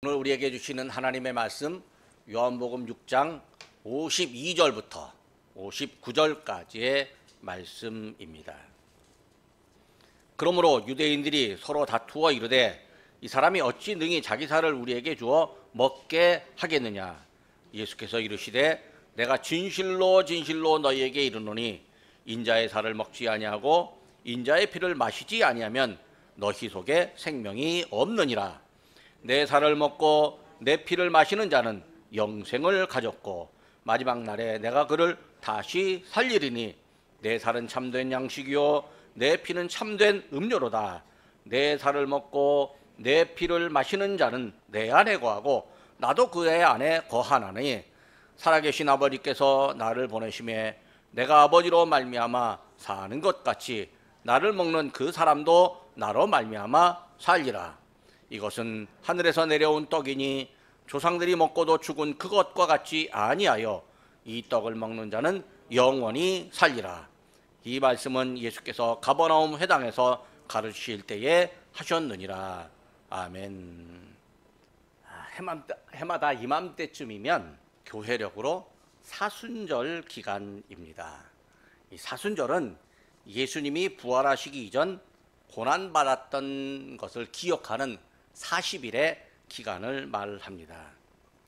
오늘 우리에게 주시는 하나님의 말씀 요한복음 6장 52절부터 59절까지의 말씀입니다. 그러므로 유대인들이 서로 다투어 이르되 이 사람이 어찌 능히 자기 살을 우리에게 주어 먹게 하겠느냐. 예수께서 이르시되 내가 진실로 진실로 너희에게 이르노니 인자의 살을 먹지 아니하고 인자의 피를 마시지 아니하면 너희 속에 생명이 없느니라. 내 살을 먹고 내 피를 마시는 자는 영생을 가졌고 마지막 날에 내가 그를 다시 살리리니 내 살은 참된 양식이요 내 피는 참된 음료로다. 내 살을 먹고 내 피를 마시는 자는 내 안에 거하고 나도 그의 안에 거하나니 살아계신 아버지께서 나를 보내심에 내가 아버지로 말미암아 사는 것 같이 나를 먹는 그 사람도 나로 말미암아 살리라. 이것은 하늘에서 내려온 떡이니 조상들이 먹고도 죽은 그것과 같지 아니하여 이 떡을 먹는 자는 영원히 살리라. 이 말씀은 예수께서 가버나움 회당에서 가르치실 때에 하셨느니라. 아멘. 해마다 이맘때쯤이면 교회력으로 사순절 기간입니다. 이 사순절은 예수님이 부활하시기 이전 고난받았던 것을 기억하는 40일의 기간을 말합니다.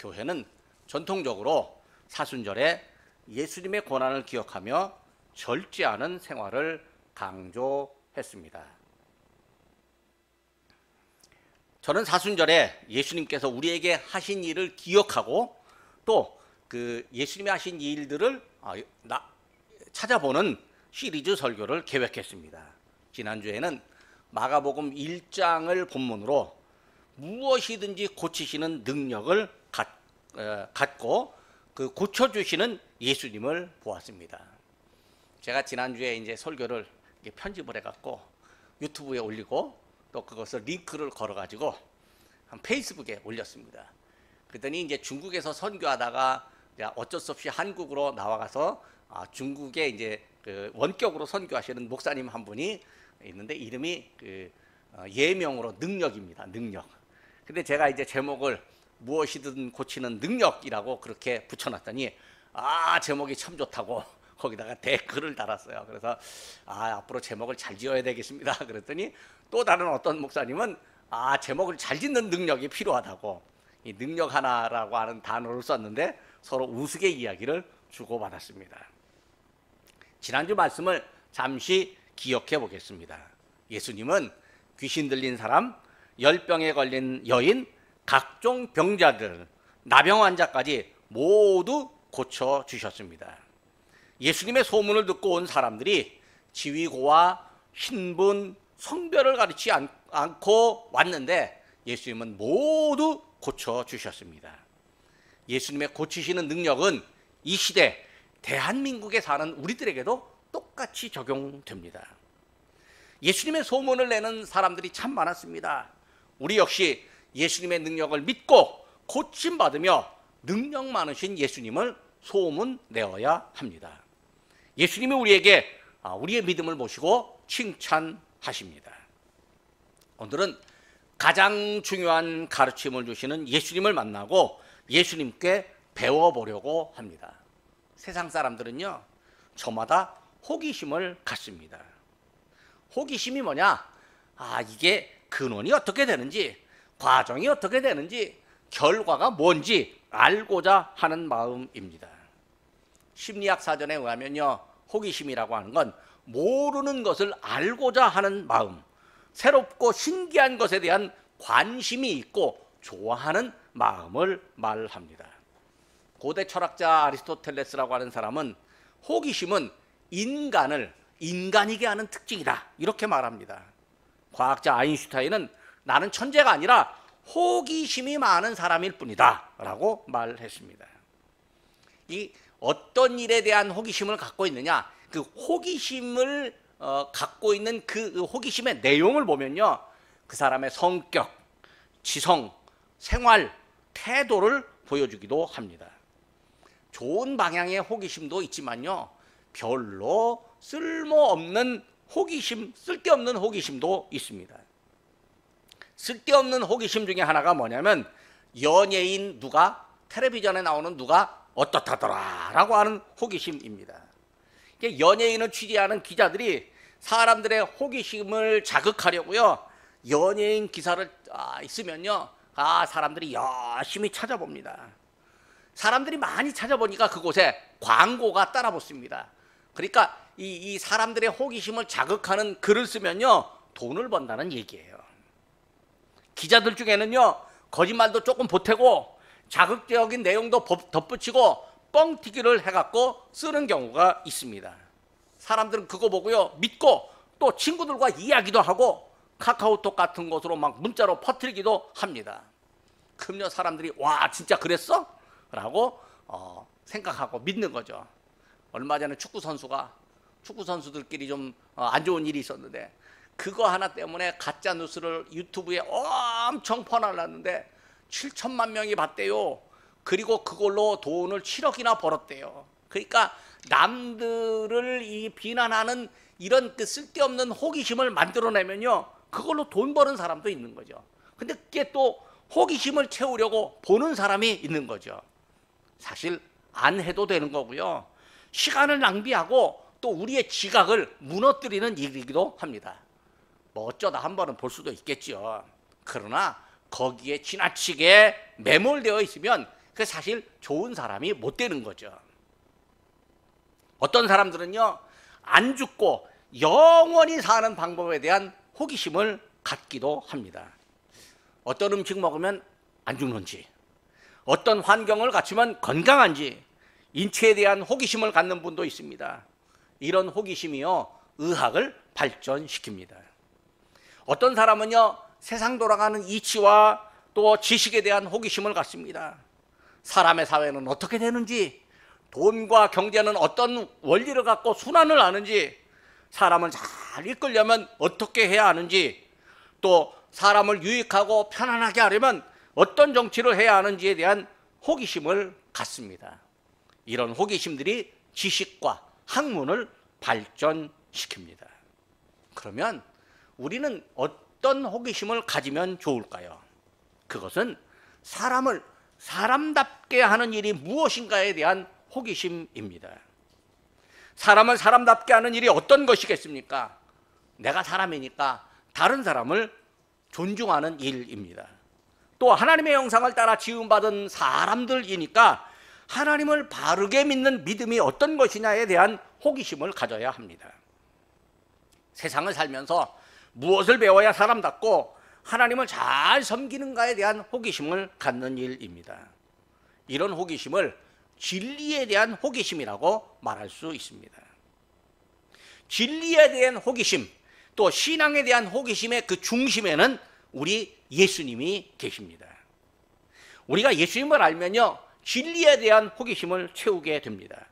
교회는 전통적으로 사순절에 예수님의 고난을 기억하며 절제하는 생활을 강조했습니다. 저는 사순절에 예수님께서 우리에게 하신 일을 기억하고 또 그 예수님이 하신 일들을 찾아보는 시리즈 설교를 계획했습니다. 지난주에는 마가복음 1장을 본문으로 무엇이든지 고치시는 능력을 갖고 그 고쳐주시는 예수님을 보았습니다. 제가 지난주에 이제 설교를 편집을 해갖고 유튜브에 올리고 또 그것을 링크를 걸어가지고 한 페이스북에 올렸습니다. 그랬더니 이제 중국에서 선교하다가 어쩔 수 없이 한국으로 나와가서 중국에 이제 그 원격으로 선교하시는 목사님 한 분이 있는데 이름이 예명으로 능력입니다. 능력. 근데 제가 이제 제목을 무엇이든 고치는 능력이라고 그렇게 붙여놨더니 제목이 참 좋다고 거기다가 댓글을 달았어요. 그래서 앞으로 제목을 잘 지어야 되겠습니다. 그랬더니 또 다른 어떤 목사님은 제목을 잘 짓는 능력이 필요하다고 이 능력 하나라고 하는 단어를 썼는데 서로 우스개 이야기를 주고받았습니다. 지난주 말씀을 잠시 기억해 보겠습니다. 예수님은 귀신 들린 사람, 열병에 걸린 여인, 각종 병자들, 나병 환자까지 모두 고쳐주셨습니다. 예수님의 소문을 듣고 온 사람들이 지위고와 신분, 성별을 가리지 않고 왔는데 예수님은 모두 고쳐주셨습니다. 예수님의 고치시는 능력은 이 시대 대한민국에 사는 우리들에게도 똑같이 적용됩니다. 예수님의 소문을 내는 사람들이 참 많았습니다. 우리 역시 예수님의 능력을 믿고 고침받으며 능력 많으신 예수님을 소문 내어야 합니다. 예수님이 우리에게 우리의 믿음을 모시고 칭찬하십니다. 오늘은 가장 중요한 가르침을 주시는 예수님을 만나고 예수님께 배워보려고 합니다. 세상 사람들은요, 저마다 호기심을 갖습니다. 호기심이 뭐냐? 이게 근원이 어떻게 되는지, 과정이 어떻게 되는지, 결과가 뭔지 알고자 하는 마음입니다. 심리학 사전에 의하면요, 호기심이라고 하는 건 모르는 것을 알고자 하는 마음, 새롭고 신기한 것에 대한 관심이 있고 좋아하는 마음을 말합니다. 고대 철학자 아리스토텔레스라고 하는 사람은 호기심은 인간을 인간이게 하는 특징이다 이렇게 말합니다. 과학자 아인슈타인은 나는 천재가 아니라 호기심이 많은 사람일 뿐이다 라고 말했습니다. 이 어떤 일에 대한 호기심을 갖고 있느냐, 그 호기심을 갖고 있는 그 호기심의 내용을 보면요, 그 사람의 성격, 지성, 생활, 태도를 보여주기도 합니다. 좋은 방향의 호기심도 있지만요, 별로 쓸모없는 호기심, 쓸데없는 호기심도 있습니다. 쓸데없는 호기심 중에 하나가 뭐냐면 연예인 누가, 텔레비전에 나오는 누가 어떻다더라라고 하는 호기심입니다. 연예인을 취재하는 기자들이 사람들의 호기심을 자극하려고요, 연예인 기사를 있으면요, 사람들이 열심히 찾아봅니다. 사람들이 많이 찾아보니까 그곳에 광고가 따라 붙습니다. 그러니까 이 사람들의 호기심을 자극하는 글을 쓰면요, 돈을 번다는 얘기예요. 기자들 중에는요, 거짓말도 조금 보태고 자극적인 내용도 덧붙이고 뻥튀기를 해갖고 쓰는 경우가 있습니다. 사람들은 그거 보고요, 믿고 또 친구들과 이야기도 하고 카카오톡 같은 곳으로 막 문자로 퍼뜨리기도 합니다. 그럼요, 사람들이 와, 진짜 그랬어? 라고 생각하고 믿는 거죠. 얼마 전에 축구 선수들끼리 좀 안 좋은 일이 있었는데, 그거 하나 때문에 가짜 뉴스를 유튜브에 엄청 퍼날랐는데 7천만 명이 봤대요. 그리고 그걸로 돈을 7억이나 벌었대요. 그러니까 남들을 비난하는 이런 그 쓸데없는 호기심을 만들어내면요, 그걸로 돈 버는 사람도 있는 거죠. 근데 그게 또 호기심을 채우려고 보는 사람이 있는 거죠. 사실 안 해도 되는 거고요, 시간을 낭비하고 또 우리의 지각을 무너뜨리는 일이기도 합니다. 뭐 어쩌다 한 번은 볼 수도 있겠죠. 그러나 거기에 지나치게 매몰되어 있으면 그 사실 좋은 사람이 못 되는 거죠. 어떤 사람들은요, 안 죽고 영원히 사는 방법에 대한 호기심을 갖기도 합니다. 어떤 음식 먹으면 안 죽는지, 어떤 환경을 갖추면 건강한지, 인체에 대한 호기심을 갖는 분도 있습니다. 이런 호기심이요, 의학을 발전시킵니다. 어떤 사람은요, 세상 돌아가는 이치와 또 지식에 대한 호기심을 갖습니다. 사람의 사회는 어떻게 되는지, 돈과 경제는 어떤 원리를 갖고 순환을 하는지, 사람을 잘 이끌려면 어떻게 해야 하는지, 또 사람을 유익하고 편안하게 하려면 어떤 정치를 해야 하는지에 대한 호기심을 갖습니다. 이런 호기심들이 지식과 학문을 발전시킵니다. 그러면 우리는 어떤 호기심을 가지면 좋을까요? 그것은 사람을 사람답게 하는 일이 무엇인가에 대한 호기심입니다. 사람을 사람답게 하는 일이 어떤 것이겠습니까? 내가 사람이니까 다른 사람을 존중하는 일입니다. 또 하나님의 형상을 따라 지음받은 사람들이니까 하나님을 바르게 믿는 믿음이 어떤 것이냐에 대한 호기심을 가져야 합니다. 세상을 살면서 무엇을 배워야 사람답고 하나님을 잘 섬기는가에 대한 호기심을 갖는 일입니다. 이런 호기심을 진리에 대한 호기심이라고 말할 수 있습니다. 진리에 대한 호기심, 또 신앙에 대한 호기심의 그 중심에는 우리 예수님이 계십니다. 우리가 예수님을 알면요, 진리에 대한 호기심을 채우게 됩니다.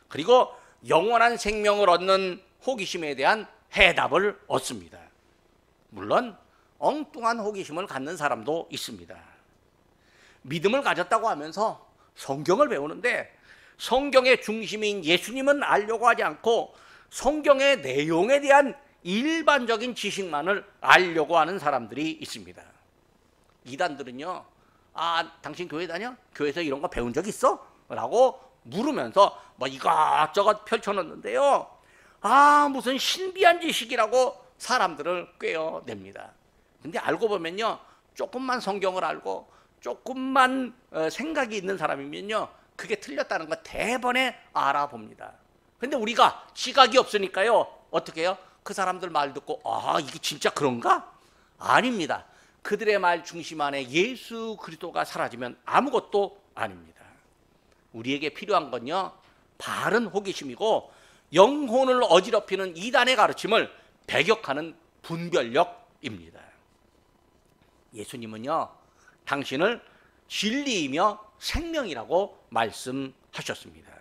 그리고 영원한 생명을 얻는 호기심에 대한 해답을 얻습니다. 물론 엉뚱한 호기심을 갖는 사람도 있습니다. 믿음을 가졌다고 하면서 성경을 배우는데 성경의 중심인 예수님은 알려고 하지 않고 성경의 내용에 대한 일반적인 지식만을 알려고 하는 사람들이 있습니다. 이단들은요, 당신 교회 다녀? 교회에서 이런 거 배운 적 있어? 라고 물으면서 뭐 이것저것 펼쳐놓는데요, 무슨 신비한 지식이라고 사람들을 꿰어냅니다. 근데 알고 보면요, 조금만 성경을 알고 조금만 생각이 있는 사람이면요, 그게 틀렸다는 거 대번에 알아봅니다. 근데 우리가 지각이 없으니까요, 어떻게 해요? 그 사람들 말 듣고 이게 진짜 그런가? 아닙니다. 그들의 말 중심 안에 예수 그리스도가 사라지면 아무것도 아닙니다. 우리에게 필요한 건요, 바른 호기심이고 영혼을 어지럽히는 이단의 가르침을 배격하는 분별력입니다. 예수님은요, 당신을 진리이며 생명이라고 말씀하셨습니다.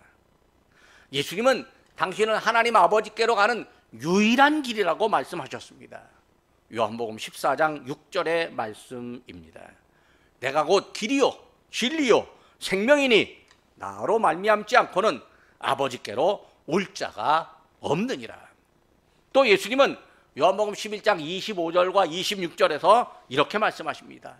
예수님은 당신은 하나님 아버지께로 가는 유일한 길이라고 말씀하셨습니다. 요한복음 14장 6절의 말씀입니다. 내가 곧 길이요 진리요 생명이니 나로 말미암지 않고는 아버지께로 올 자가 없느니라. 또 예수님은 요한복음 11장 25절과 26절에서 이렇게 말씀하십니다.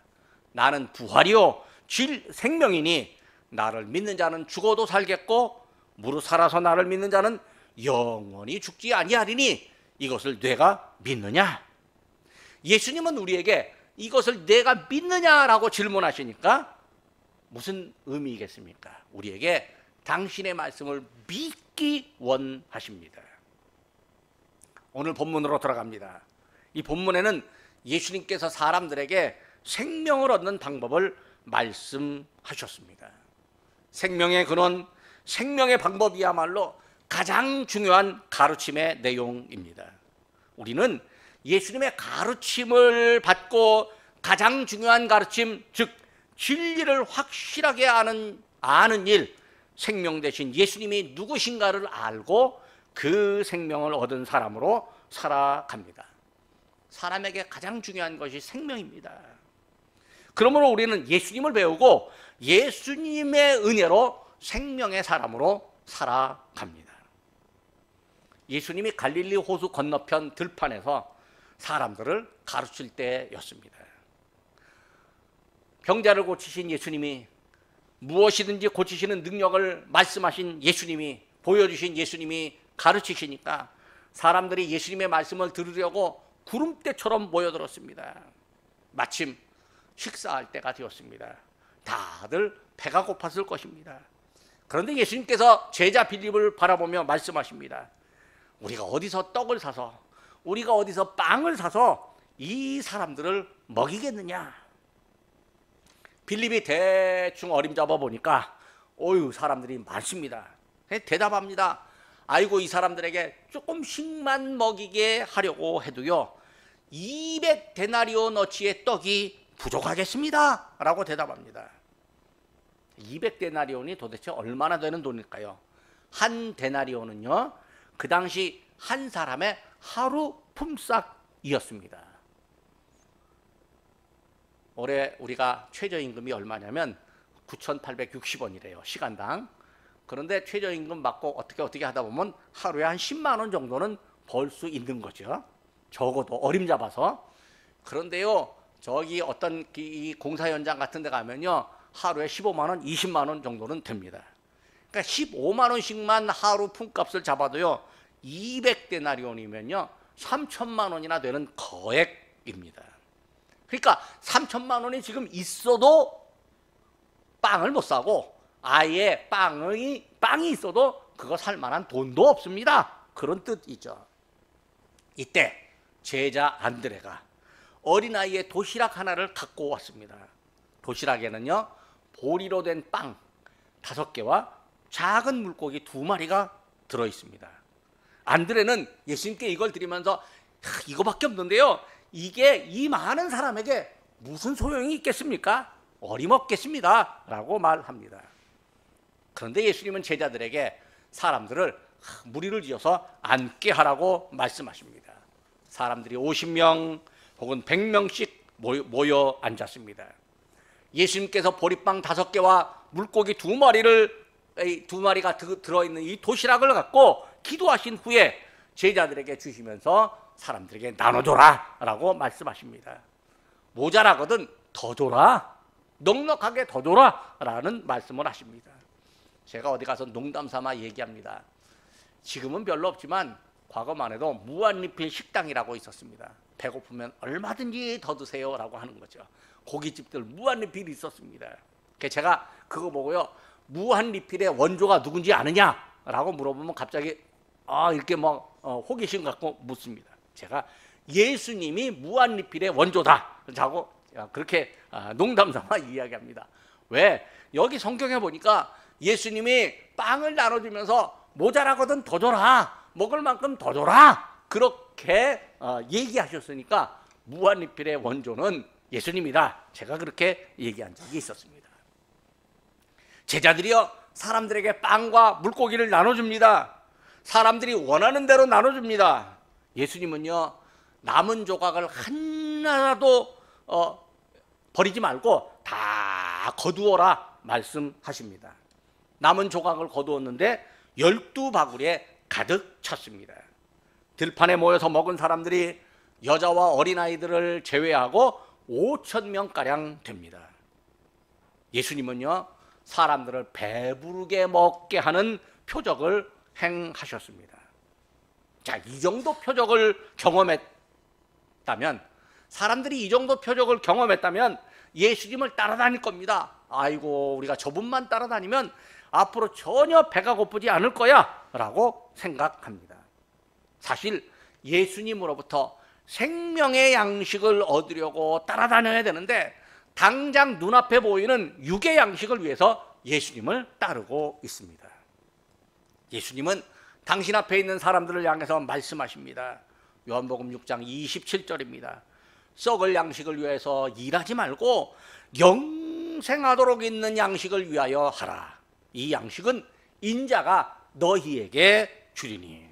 나는 부활이요 생명이니 나를 믿는 자는 죽어도 살겠고 무릇 살아서 나를 믿는 자는 영원히 죽지 아니하리니 이것을 내가 믿느냐? 예수님은 우리에게 이것을 내가 믿느냐라고 질문하시니까 무슨 의미겠습니까? 우리에게 당신의 말씀을 믿기 원하십니다. 오늘 본문으로 들어갑니다. 이 본문에는 예수님께서 사람들에게 생명을 얻는 방법을 말씀하셨습니다. 생명의 근원, 생명의 방법이야말로 가장 중요한 가르침의 내용입니다. 우리는 예수님의 가르침을 받고 가장 중요한 가르침, 즉 진리를 확실하게 아는 일, 생명 대신 예수님이 누구신가를 알고 그 생명을 얻은 사람으로 살아갑니다. 사람에게 가장 중요한 것이 생명입니다. 그러므로 우리는 예수님을 배우고 예수님의 은혜로 생명의 사람으로 살아갑니다. 예수님이 갈릴리 호수 건너편 들판에서 사람들을 가르칠 때였습니다. 병자를 고치신 예수님이, 무엇이든지 고치시는 능력을 말씀하신 예수님이, 보여주신 예수님이 가르치시니까 사람들이 예수님의 말씀을 들으려고 구름대처럼 모여들었습니다. 마침 식사할 때가 되었습니다. 다들 배가 고팠을 것입니다. 그런데 예수님께서 제자 빌립을 바라보며 말씀하십니다. 우리가 어디서 떡을 사서, 우리가 어디서 빵을 사서 이 사람들을 먹이겠느냐? 빌립이 대충 어림잡아 보니까 어휴, 사람들이 많습니다. 대답합니다. 아이고, 이 사람들에게 조금씩만 먹이게 하려고 해도요 200데나리온어치의 떡이 부족하겠습니다 라고 대답합니다. 200데나리온이 도대체 얼마나 되는 돈일까요? 한 데나리온은요 그 당시 한 사람의 하루 품삯이었습니다. 올해 우리가 최저임금이 얼마냐면 9,860원이래요, 시간당. 그런데 최저임금 받고 어떻게 하다 보면 하루에 한 10만 원 정도는 벌 수 있는 거죠, 적어도 어림잡아서. 그런데요 저기 어떤 이 공사 현장 같은 데 가면요 하루에 15만 원, 20만 원 정도는 됩니다. 그러니까 15만 원씩만 하루 품값을 잡아도요 200데나리온이면요 3천만 원이나 되는 거액입니다. 그러니까 3천만 원이 지금 있어도 빵을 못 사고, 아예 빵이 있어도 그거 살 만한 돈도 없습니다. 그런 뜻이죠. 이때 제자 안드레가 어린아이의 도시락 하나를 갖고 왔습니다. 도시락에는요 보리로 된 빵 5개와 작은 물고기 2마리가 들어있습니다. 안드레는 예수님께 이걸 드리면서 이거밖에 없는데요, 이게 이 많은 사람에게 무슨 소용이 있겠습니까? 어림없겠습니다 라고 말합니다. 그런데 예수님은 제자들에게 사람들을 무리를 지어서 앉게 하라고 말씀하십니다. 사람들이 50명 혹은 100명씩 모여 앉았습니다. 예수님께서 보리빵 5개와 물고기 2마리가 들어있는 이 도시락을 갖고 기도하신 후에 제자들에게 주시면서 사람들에게 나눠줘라 라고 말씀하십니다. 모자라거든 더 줘라, 넉넉하게 더 줘라 라는 말씀을 하십니다. 제가 어디 가서 농담삼아 얘기합니다. 지금은 별로 없지만 과거만 해도 무한리필 식당이라고 있었습니다. 배고프면 얼마든지 더 드세요 라고 하는 거죠. 고깃집들 무한리필이 있었습니다. 제가 그거 보고요 무한리필의 원조가 누군지 아느냐 라고 물어보면 갑자기 이렇게 호기심 갖고 묻습니다. 제가 예수님이 무한리필의 원조다 라고 그렇게 농담삼아 이야기합니다. 왜? 여기 성경에 보니까 예수님이 빵을 나눠주면서 모자라거든 더 줘라, 먹을 만큼 더 줘라, 그렇게 얘기하셨으니까 무한리필의 원조는 예수님이다, 제가 그렇게 얘기한 적이 있었습니다. 제자들이요 사람들에게 빵과 물고기를 나눠줍니다. 사람들이 원하는 대로 나눠줍니다. 예수님은요 남은 조각을 하나도 버리지 말고 다 거두어라 말씀하십니다. 남은 조각을 거두었는데 12바구리에 가득 찼습니다. 들판에 모여서 먹은 사람들이 여자와 어린아이들을 제외하고 5,000명가량 됩니다. 예수님은요, 사람들을 배부르게 먹게 하는 표적을 행하셨습니다. 자, 이 정도 표적을 경험했다면, 사람들이 이 정도 표적을 경험했다면 예수님을 따라다닐 겁니다. 아이고, 우리가 저분만 따라다니면 앞으로 전혀 배가 고프지 않을 거야 라고 생각합니다. 사실 예수님으로부터 생명의 양식을 얻으려고 따라다녀야 되는데, 당장 눈앞에 보이는 육의 양식을 위해서 예수님을 따르고 있습니다. 예수님은 당신 앞에 있는 사람들을 향해서 말씀하십니다. 요한복음 6장 27절입니다. 썩을 양식을 위해서 일하지 말고 영생하도록 있는 양식을 위하여 하라. 이 양식은 인자가 너희에게 주리니.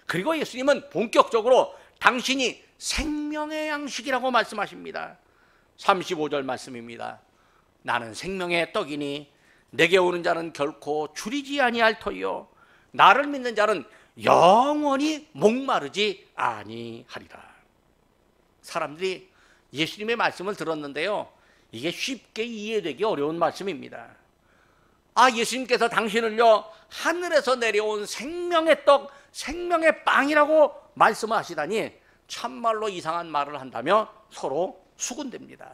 그리고 예수님은 본격적으로 당신이 생명의 양식이라고 말씀하십니다. 35절 말씀입니다. 나는 생명의 떡이니 내게 오는 자는 결코 줄이지 아니할 터이요 나를 믿는 자는 영원히 목마르지 아니하리라. 사람들이 예수님의 말씀을 들었는데요, 이게 쉽게 이해되기 어려운 말씀입니다. 아, 예수님께서 당신을요 하늘에서 내려온 생명의 떡, 생명의 빵이라고 말씀하시다니 참말로 이상한 말을 한다며 서로 수군댑니다.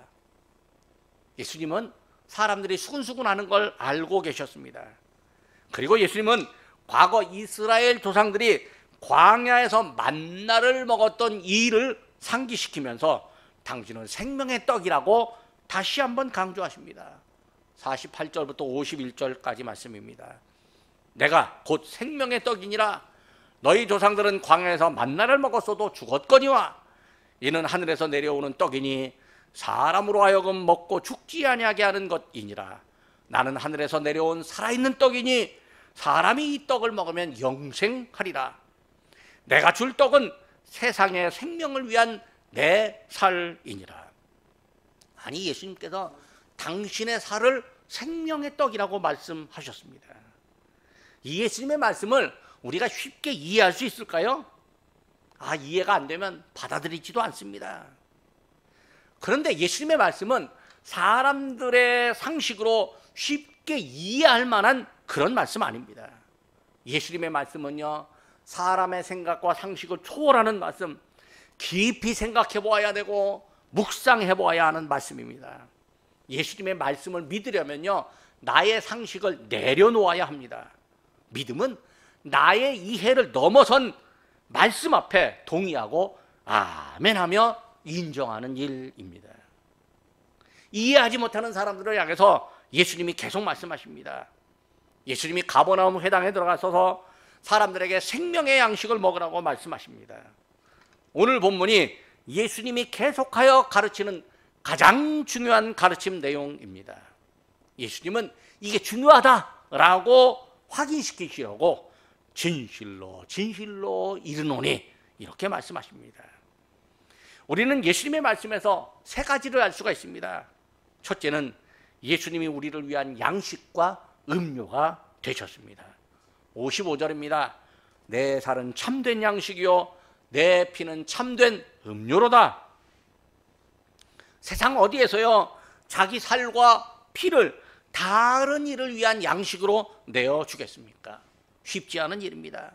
예수님은 사람들이 수군수군하는 걸 알고 계셨습니다. 그리고 예수님은 과거 이스라엘 조상들이 광야에서 만나를 먹었던 이 일을 상기시키면서 당신은 생명의 떡이라고 다시 한번 강조하십니다. 48절부터 51절까지 말씀입니다. 내가 곧 생명의 떡이니라. 너희 조상들은 광야에서 만나를 먹었어도 죽었거니와 이는 하늘에서 내려오는 떡이니 사람으로 하여금 먹고 죽지 아니하게 하는 것이니라. 나는 하늘에서 내려온 살아있는 떡이니 사람이 이 떡을 먹으면 영생하리라. 내가 줄 떡은 세상의 생명을 위한 내 살이니라. 아니, 예수님께서 당신의 살을 생명의 떡이라고 말씀하셨습니다. 이 예수님의 말씀을 우리가 쉽게 이해할 수 있을까요? 아, 이해가 안 되면 받아들이지도 않습니다. 그런데 예수님의 말씀은 사람들의 상식으로 쉽게 이해할 만한 그런 말씀 아닙니다. 예수님의 말씀은요, 사람의 생각과 상식을 초월하는 말씀, 깊이 생각해 보아야 되고 묵상해 보아야 하는 말씀입니다. 예수님의 말씀을 믿으려면요, 나의 상식을 내려놓아야 합니다. 믿음은 나의 이해를 넘어선 말씀 앞에 동의하고 아멘하며 인정하는 일입니다. 이해하지 못하는 사람들을 향해서 예수님이 계속 말씀하십니다. 예수님이 가버나움 회당에 들어가셔서 사람들에게 생명의 양식을 먹으라고 말씀하십니다. 오늘 본문이 예수님이 계속하여 가르치는 가장 중요한 가르침 내용입니다. 예수님은 이게 중요하다라고 확인시키시려고 진실로 진실로 이르노니 이렇게 말씀하십니다. 우리는 예수님의 말씀에서 세 가지를 알 수가 있습니다. 첫째는 예수님이 우리를 위한 양식과 음료가 되셨습니다. 55절입니다. 내 살은 참된 양식이요 내 피는 참된 음료로다. 세상 어디에서요 자기 살과 피를 다른 일을 위한 양식으로 내어주겠습니까? 쉽지 않은 일입니다.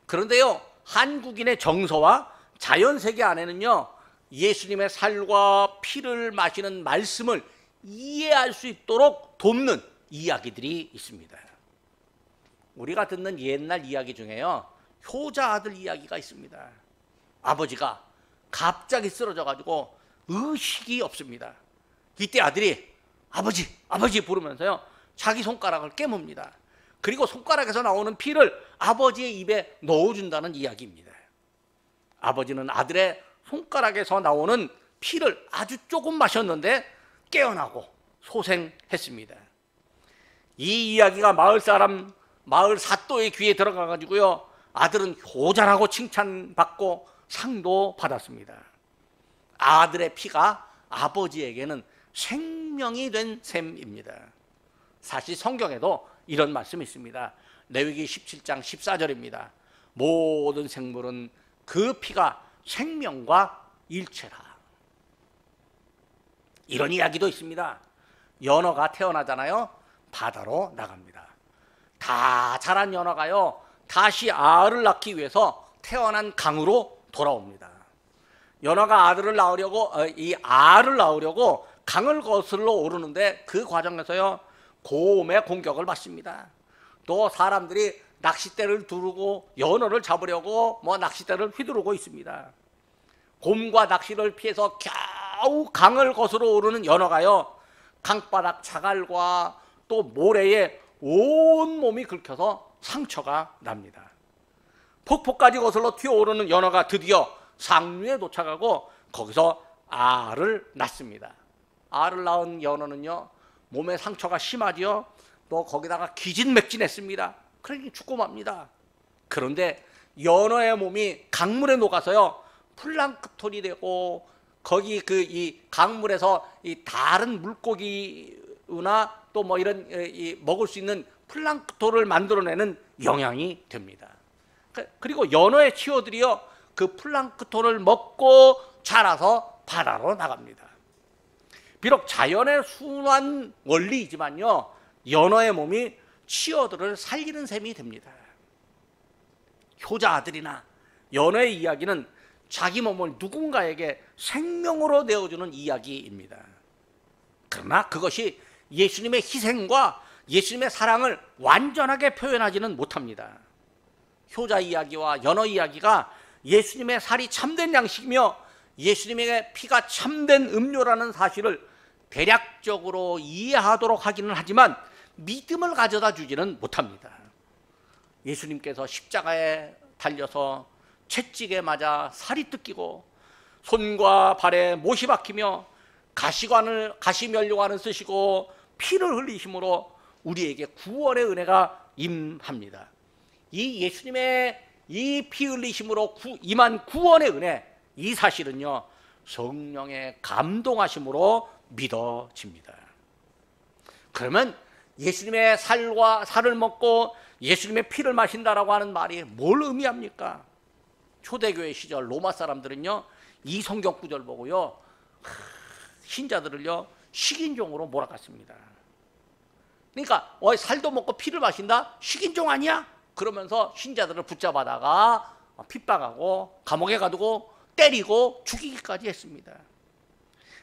그런데요, 한국인의 정서와 자연세계 안에는요, 예수님의 살과 피를 마시는 말씀을 이해할 수 있도록 돕는 이야기들이 있습니다. 우리가 듣는 옛날 이야기 중에요, 효자 아들 이야기가 있습니다. 아버지가 갑자기 쓰러져가지고 의식이 없습니다. 이때 아들이 아버지, 아버지 부르면서요, 자기 손가락을 깨뭅니다. 그리고 손가락에서 나오는 피를 아버지의 입에 넣어준다는 이야기입니다. 아버지는 아들의 손가락에서 나오는 피를 아주 조금 마셨는데 깨어나고 소생했습니다. 이 이야기가 마을 사람, 마을 사또의 귀에 들어가가지고요, 아들은 효자라고 칭찬받고 상도 받았습니다. 아들의 피가 아버지에게는 생명이 된 셈입니다. 사실 성경에도 이런 말씀이 있습니다. 레위기 17장 14절입니다. 모든 생물은 그 피가 생명과 일체라. 이런 이야기도 있습니다. 연어가 태어나잖아요. 바다로 나갑니다. 다 자란 연어가요, 다시 알을 낳기 위해서 태어난 강으로 돌아옵니다. 연어가 아들을 낳으려고, 이 알을 낳으려고 강을 거슬러 오르는데 그 과정에서요, 곰의 공격을 받습니다. 또 사람들이 낚싯대를 두르고 연어를 잡으려고 낚싯대를 휘두르고 있습니다. 곰과 낚시를 피해서 겨우 강을 거슬러 오르는 연어가요, 강바닥 자갈과 또 모래에 온 몸이 긁혀서 상처가 납니다. 폭포까지 거슬러 튀어오르는 연어가 드디어 상류에 도착하고 거기서 알을 낳습니다. 알을 낳은 연어는요, 몸에 상처가 심하지요. 또 거기다가 기진맥진했습니다. 그러니 죽고 맙니다. 그런데 연어의 몸이 강물에 녹아서요, 플랑크톤이 되고 거기 이 강물에서 이 다른 물고기나 또 이런 먹을 수 있는 플랑크톤을 만들어내는 영양이 됩니다. 그리고 연어의 치어들이요, 그 플랑크톤을 먹고 자라서 바다로 나갑니다. 비록 자연의 순환 원리이지만요, 연어의 몸이 치어들을 살리는 셈이 됩니다. 효자 아들이나 연어의 이야기는 자기 몸을 누군가에게 생명으로 내어주는 이야기입니다. 그러나 그것이 예수님의 희생과 예수님의 사랑을 완전하게 표현하지는 못합니다. 효자 이야기와 연어 이야기가 예수님의 살이 참된 양식이며 예수님의 피가 참된 음료라는 사실을 대략적으로 이해하도록 하기는 하지만 믿음을 가져다 주지는 못합니다. 예수님께서 십자가에 달려서 채찍에 맞아 살이 뜯기고 손과 발에 못이 박히며 가시면류관을 쓰시고 피를 흘리심으로 우리에게 구원의 은혜가 임합니다. 이 예수님의 이 피 흘리심으로 임한 구원의 은혜, 이 사실은요, 성령의 감동하심으로 믿어집니다. 그러면 예수님의 살을 먹고 예수님의 피를 마신다라고 하는 말이 뭘 의미합니까? 초대교회 시절 로마 사람들은요, 이 성경 구절 보고요, 신자들을요 식인종으로 몰아갔습니다. 그러니까 살도 먹고 피를 마신다? 식인종 아니야? 그러면서 신자들을 붙잡아다가 핍박하고 감옥에 가두고 때리고 죽이기까지 했습니다.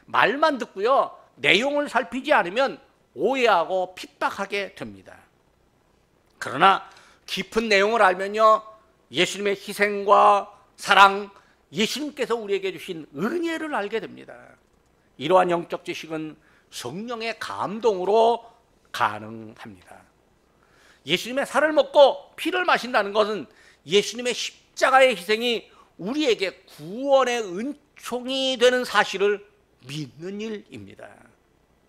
말만 듣고요, 내용을 살피지 않으면 오해하고 핍박하게 됩니다. 그러나 깊은 내용을 알면요, 예수님의 희생과 사랑, 예수님께서 우리에게 주신 은혜를 알게 됩니다. 이러한 영적 지식은 성령의 감동으로 가능합니다. 예수님의 살을 먹고 피를 마신다는 것은 예수님의 십자가의 희생이 우리에게 구원의 은총이 되는 사실을 믿는 일입니다.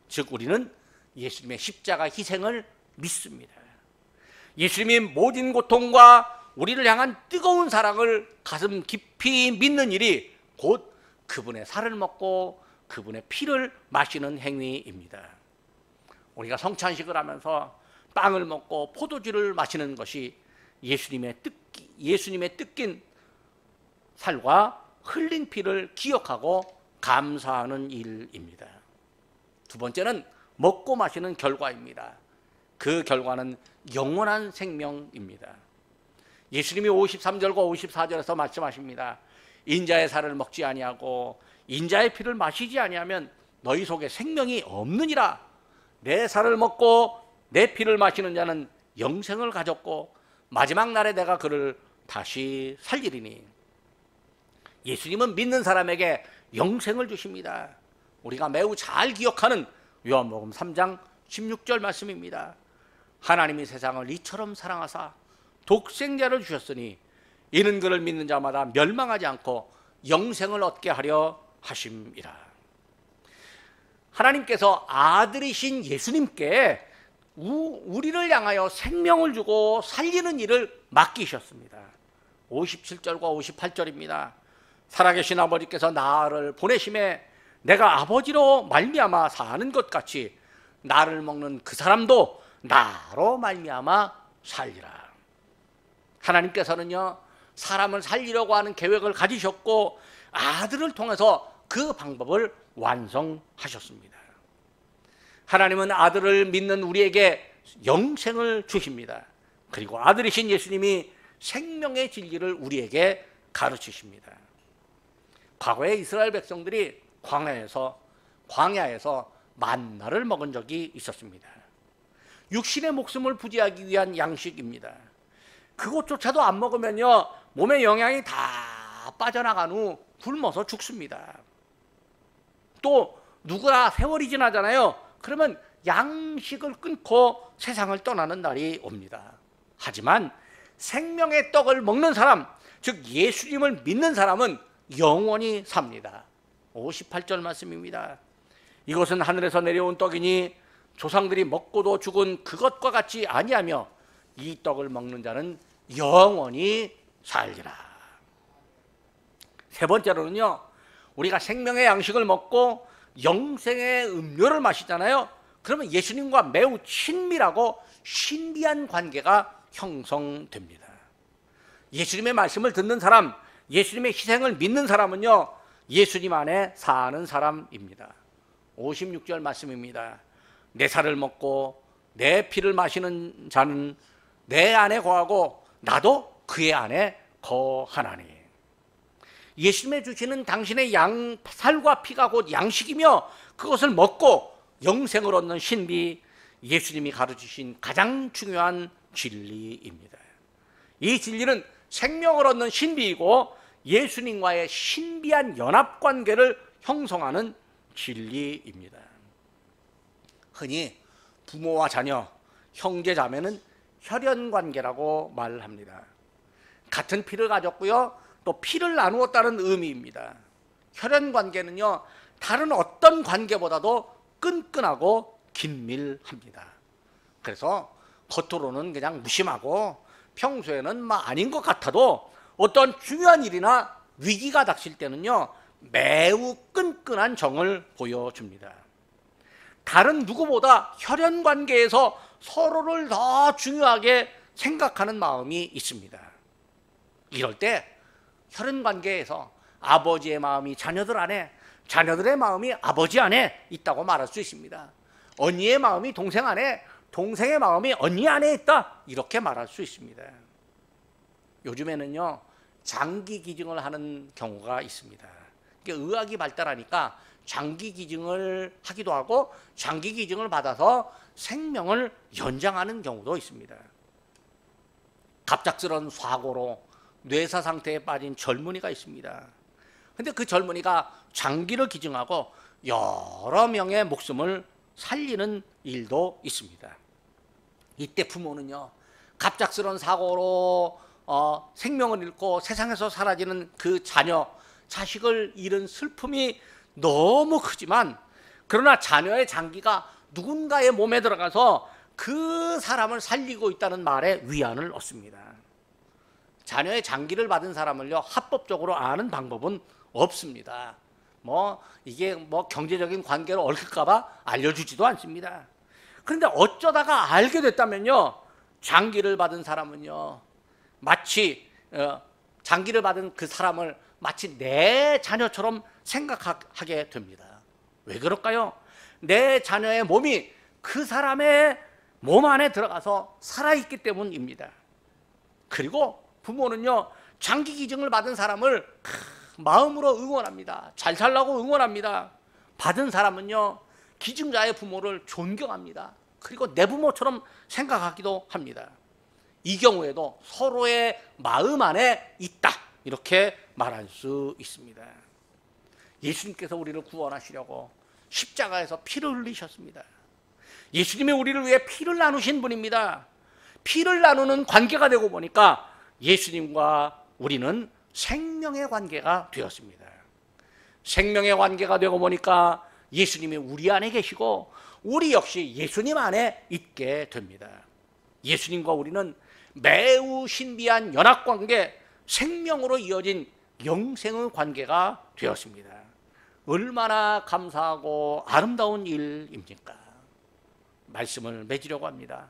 즉 우리는 예수님의 십자가 희생을 믿습니다. 예수님이 모든 고통과 우리를 향한 뜨거운 사랑을 가슴 깊이 믿는 일이 곧 그분의 살을 먹고 그분의 피를 마시는 행위입니다. 우리가 성찬식을 하면서 빵을 먹고 포도주를 마시는 것이 예수님의 뜯긴 살과 흘린 피를 기억하고 감사하는 일입니다. 두 번째는 먹고 마시는 결과입니다. 그 결과는 영원한 생명입니다. 예수님이 53절과 54절에서 말씀하십니다. 인자의 살을 먹지 아니하고 인자의 피를 마시지 아니하면 너희 속에 생명이 없느니라. 내 살을 먹고 내 피를 마시는 자는 영생을 가졌고 마지막 날에 내가 그를 다시 살리리니. 예수님은 믿는 사람에게 영생을 주십니다. 우리가 매우 잘 기억하는 요한복음 3장 16절 말씀입니다. 하나님이 세상을 이처럼 사랑하사 독생자를 주셨으니 이는 그를 믿는 자마다 멸망하지 않고 영생을 얻게 하려 하심이라. 하나님께서 아들이신 예수님께 우리를 향하여 생명을 주고 살리는 일을 맡기셨습니다. 57절과 58절입니다. 살아계신 아버지께서 나를 보내심에 내가 아버지로 말미암아 사는 것 같이 나를 먹는 그 사람도 나로 말미암아 살리라. 하나님께서는요, 사람을 살리려고 하는 계획을 가지셨고 아들을 통해서 그 방법을 완성하셨습니다. 하나님은 아들을 믿는 우리에게 영생을 주십니다. 그리고 아들이신 예수님이 생명의 진리를 우리에게 가르치십니다. 과거에 이스라엘 백성들이 광야에서 만나를 먹은 적이 있었습니다. 육신의 목숨을 부지하기 위한 양식입니다. 그것조차도 안 먹으면요, 몸의 영양이 다 빠져나간 후 굶어서 죽습니다. 또 누구나 세월이 지나잖아요. 그러면 양식을 끊고 세상을 떠나는 날이 옵니다. 하지만 생명의 떡을 먹는 사람, 즉 예수님을 믿는 사람은 영원히 삽니다. 58절 말씀입니다. 이것은 하늘에서 내려온 떡이니 조상들이 먹고도 죽은 그것과 같이 아니하며 이 떡을 먹는 자는 영원히 살리라. 세 번째로는요, 우리가 생명의 양식을 먹고 영생의 음료를 마시잖아요. 그러면 예수님과 매우 친밀하고 신비한 관계가 형성됩니다. 예수님의 말씀을 듣는 사람, 예수님의 희생을 믿는 사람은요, 예수님 안에 사는 사람입니다. 56절 말씀입니다. 내 살을 먹고 내 피를 마시는 자는 내 안에 거하고 나도 그의 안에 거하나니. 예수님의 주시는 당신의 살과 피가 곧 양식이며 그것을 먹고 영생을 얻는 신비, 예수님이 가르치신 가장 중요한 진리입니다. 이 진리는 생명을 얻는 신비이고 예수님과의 신비한 연합관계를 형성하는 진리입니다. 흔히 부모와 자녀, 형제 자매는 혈연관계라고 말을 합니다. 같은 피를 가졌고요, 또 피를 나누었다는 의미입니다. 혈연관계는요, 다른 어떤 관계보다도 끈끈하고 긴밀합니다. 그래서 겉으로는 그냥 무심하고 평소에는 아닌 것 같아도 어떤 중요한 일이나 위기가 닥칠 때는요, 매우 끈끈한 정을 보여줍니다. 다른 누구보다 혈연관계에서 서로를 더 중요하게 생각하는 마음이 있습니다. 이럴 때 혈연관계에서 아버지의 마음이 자녀들 안에, 자녀들의 마음이 아버지 안에 있다고 말할 수 있습니다. 언니의 마음이 동생 안에, 동생의 마음이 언니 안에 있다, 이렇게 말할 수 있습니다. 요즘에는요, 장기 기증을 하는 경우가 있습니다. 의학이 발달하니까 장기 기증을 하기도 하고 장기 기증을 받아서 생명을 연장하는 경우도 있습니다. 갑작스러운 사고로 뇌사 상태에 빠진 젊은이가 있습니다. 근데 그 젊은이가 장기를 기증하고 여러 명의 목숨을 살리는 일도 있습니다. 이때 부모는요, 갑작스러운 사고로 생명을 잃고 세상에서 사라지는 그 자녀, 자식을 잃은 슬픔이 너무 크지만, 그러나 자녀의 장기가 누군가의 몸에 들어가서 그 사람을 살리고 있다는 말에 위안을 얻습니다. 자녀의 장기를 받은 사람을요, 합법적으로 아는 방법은 없습니다. 이게 경제적인 관계로 얽힐까봐 알려주지도 않습니다. 그런데 어쩌다가 알게 됐다면요, 장기를 받은 사람은요, 마치 장기를 받은 그 사람을 마치 내 자녀처럼 생각하게 됩니다. 왜 그럴까요? 내 자녀의 몸이 그 사람의 몸 안에 들어가서 살아있기 때문입니다. 그리고 부모는요, 장기 기증을 받은 사람을 마음으로 응원합니다. 잘 살라고 응원합니다. 받은 사람은요, 기증자의 부모를 존경합니다. 그리고 내 부모처럼 생각하기도 합니다. 이 경우에도 서로의 마음 안에 있다, 이렇게 말할 수 있습니다. 예수님께서 우리를 구원하시려고 십자가에서 피를 흘리셨습니다. 예수님이 우리를 위해 피를 나누신 분입니다. 피를 나누는 관계가 되고 보니까 예수님과 우리는 생명의 관계가 되었습니다. 생명의 관계가 되고 보니까 예수님이 우리 안에 계시고 우리 역시 예수님 안에 있게 됩니다. 예수님과 우리는 매우 신비한 연합관계, 생명으로 이어진 영생의 관계가 되었습니다. 얼마나 감사하고 아름다운 일입니까? 말씀을 맺으려고 합니다.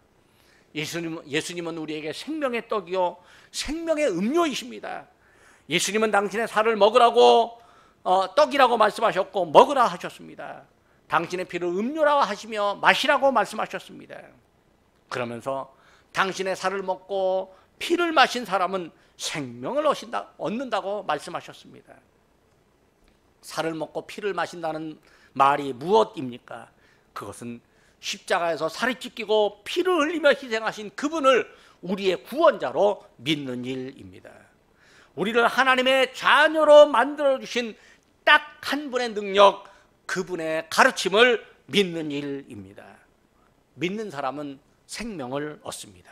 예수님은 우리에게 생명의 떡이요 생명의 음료이십니다. 예수님은 당신의 살을 먹으라고 떡이라고 말씀하셨고 먹으라 하셨습니다. 당신의 피를 음료라고 하시며 마시라고 말씀하셨습니다. 그러면서 당신의 살을 먹고 피를 마신 사람은 생명을 얻는다고 말씀하셨습니다. 살을 먹고 피를 마신다는 말이 무엇입니까? 그것은 십자가에서 살이 찢기고 피를 흘리며 희생하신 그분을 우리의 구원자로 믿는 일입니다. 우리를 하나님의 자녀로 만들어주신 딱 한 분의 능력, 그분의 가르침을 믿는 일입니다. 믿는 사람은 생명을 얻습니다.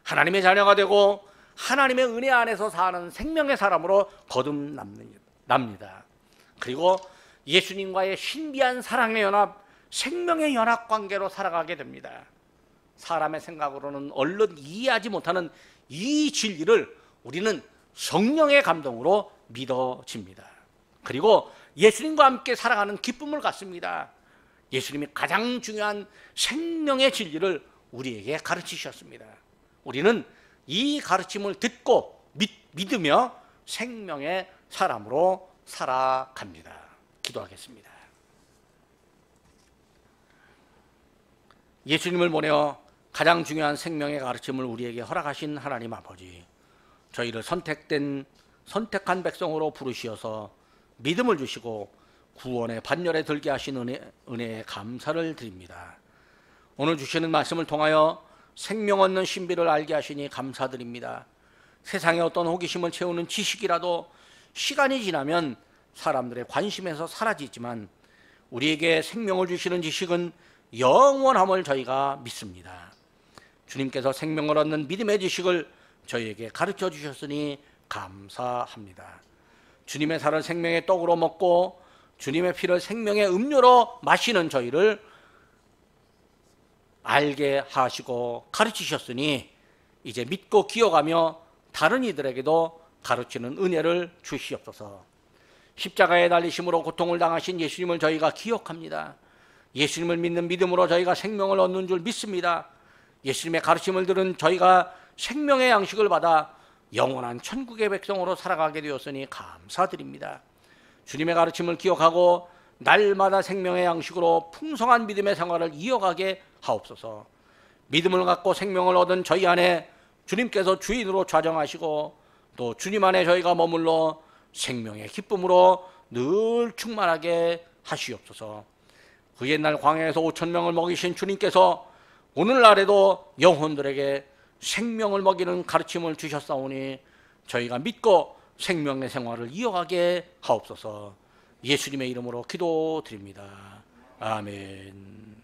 하나님의 자녀가 되고 하나님의 은혜 안에서 사는 생명의 사람으로 거듭납니다. 그리고 예수님과의 신비한 사랑의 연합, 생명의 연합 관계로 살아가게 됩니다. 사람의 생각으로는 얼른 이해하지 못하는 이 진리를 우리는 성령의 감동으로 믿어집니다. 그리고 예수님과 함께 살아가는 기쁨을 갖습니다. 예수님이 가장 중요한 생명의 진리를 우리에게 가르치셨습니다. 우리는 이 가르침을 듣고 믿으며 생명의 사람으로 살아갑니다. 기도하겠습니다. 예수님을 보내어 가장 중요한 생명의 가르침을 우리에게 허락하신 하나님 아버지, 저희를 선택한 백성으로 부르시어서 믿음을 주시고 구원의 반열에 들게 하신 은혜에 감사를 드립니다. 오늘 주시는 말씀을 통하여 생명 얻는 신비를 알게 하시니 감사드립니다. 세상에 어떤 호기심을 채우는 지식이라도 시간이 지나면 사람들의 관심에서 사라지지만 우리에게 생명을 주시는 지식은 영원함을 저희가 믿습니다. 주님께서 생명을 얻는 믿음의 지식을 저희에게 가르쳐 주셨으니 감사합니다. 주님의 살을 생명의 떡으로 먹고 주님의 피를 생명의 음료로 마시는 저희를 알게 하시고 가르치셨으니 이제 믿고 기억하며 다른 이들에게도 가르치는 은혜를 주시옵소서. 십자가에 달리심으로 고통을 당하신 예수님을 저희가 기억합니다. 예수님을 믿는 믿음으로 저희가 생명을 얻는 줄 믿습니다. 예수님의 가르침을 들은 저희가 생명의 양식을 받아 영원한 천국의 백성으로 살아가게 되었으니 감사드립니다. 주님의 가르침을 기억하고 날마다 생명의 양식으로 풍성한 믿음의 생활을 이어가게 하옵소서. 믿음을 갖고 생명을 얻은 저희 안에 주님께서 주인으로 좌정하시고 또 주님 안에 저희가 머물러 생명의 기쁨으로 늘 충만하게 하시옵소서. 그 옛날 광야에서 5,000명을 먹이신 주님께서 오늘날에도 영혼들에게 생명을 먹이는 가르침을 주셨사오니 저희가 믿고 생명의 생활을 이어가게 하옵소서. 예수님의 이름으로 기도드립니다. 아멘.